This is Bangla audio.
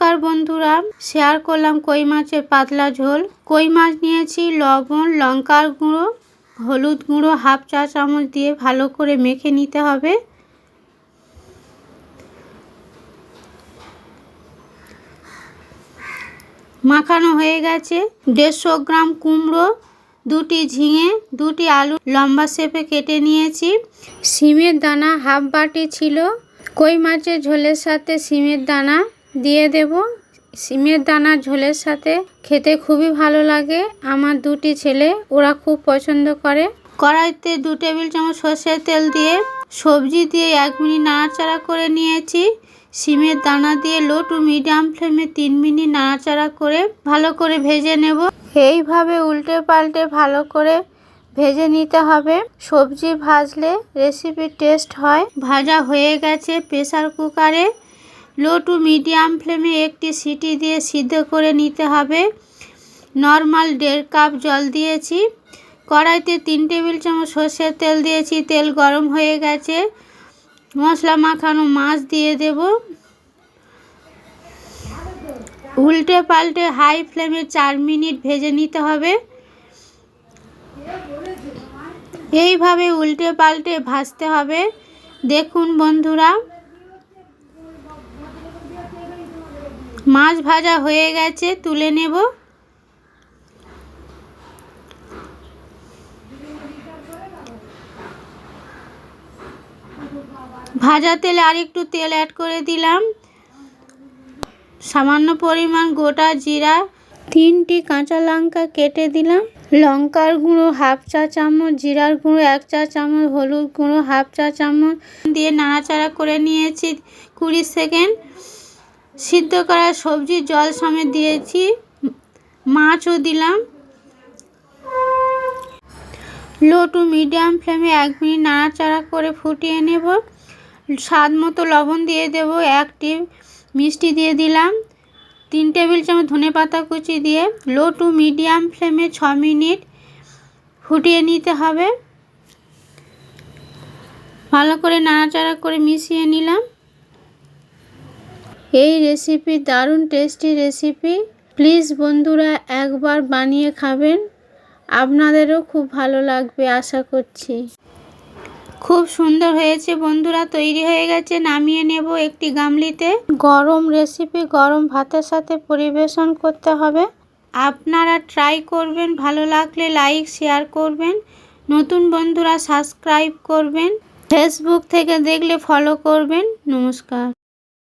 নমস্কার বন্ধুরা, শেয়ার করলাম কই মাছের পাতলা ঝোল। কই মাছ নিয়েছি, লবণ, লঙ্কার গুঁড়ো, হলুদ গুঁড়ো হাফ চা চামচ দিয়ে ভালো করে মেখে নিতে হবে। মাখানো হয়ে গেছে। 150 গ্রাম কুমড়ো, 2টি ঝিঙে, 2টি আলু লম্বা শেপে কেটে নিয়েছি। শিমের দানা হাফ বাটি ছিল। কই মাছের ঝোলের সাথে শিমের দানা দিয়ে দেব। শিমের দানা ঝোলের সাথে খেতে খুবই ভালো লাগে। আমার 2টি ছেলে, ওরা খুব পছন্দ করে। কড়াইতে 2 টেবিল চামচ সরষের তেল দিয়ে সবজি দিয়ে 1 মিনিট নাড়াচাড়া করে নিয়েছি। শিমের দানা দিয়ে লো টু মিডিয়াম ফ্লেমে 3 মিনিট নাড়াচাড়া করে ভালো করে ভেজে নেব। এইভাবে উল্টে পাল্টে ভালো করে ভেজে নিতে হবে। সবজি ভাজলে রেসিপির টেস্ট হয়। ভাজা হয়ে গেছে। প্রেসার কুকারে লো টু মিডিয়াম ফ্লেমে একটি সিটি দিয়ে সিদ্ধ করে নিতে হবে। নর্মাল 1.5 কাপ জল দিয়েছি। কড়াইতে 3 টেবিল চামচ সরষের তেল দিয়েছি। তেল গরম হয়ে গেছে। মশলা মাখানো মাছ দিয়ে দেব। উল্টে পাল্টে হাই ফ্লেমে 4 মিনিট ভেজে নিতে হবে। এইভাবে উল্টে পাল্টে ভাজতে হবে। দেখুন বন্ধুরা, মাছ ভাজা হয়ে গেছে, তুলে নেব। ভাজা তেলে আরেকটু তেল অ্যাড করে দিলাম। সামান্য পরিমাণ গোটা জিরা, 3টি কাঁচা লঙ্কা কেটে দিলাম। লঙ্কার গুঁড়ো হাফ চা চামচ, জিরার গুঁড়ো 1 চা চামচ, হলুদ গুঁড়ো হাফ চা চামচ দিয়ে নাড়াচাড়া করে নিয়েছি 20 সেকেন্ড। সিদ্ধ করা সবজি জল সমেত দিয়েছি। মাছও দিলাম। লো টু মিডিয়াম ফ্লেমে 1 মিনিট নাড়াচাড়া করে ফুটিয়ে নেব। স্বাদ মতো লবণ দিয়ে দেব। 1 টিপ মিষ্টি দিয়ে দিলাম। 3 টেবিল চামচ ধনেপাতা কুচি দিয়ে লো টু মিডিয়াম ফ্লেমে 6 মিনিট ফুটিয়ে নিতে হবে। ভালো করে নাড়াচাড়া করে মিশিয়ে নিলাম। এই রেসিপি দারুণ টেস্টি রেসিপি। প্লিজ বন্ধুরা একবার বানিয়ে খাবেন, আপনাদেরও খুব ভালো লাগবে আশা করছি। খুব সুন্দর হয়েছে বন্ধুরা, তৈরি হয়ে গেছে। নামিয়ে নেব একটি গামলিতে। গরম রেসিপি গরম ভাতের সাথে পরিবেশন করতে হবে। আপনারা ট্রাই করবেন, ভালো লাগলে লাইক শেয়ার করবেন। নতুন বন্ধুরা সাবস্ক্রাইব করবেন। ফেসবুক থেকে দেখলে ফলো করবেন। নমস্কার।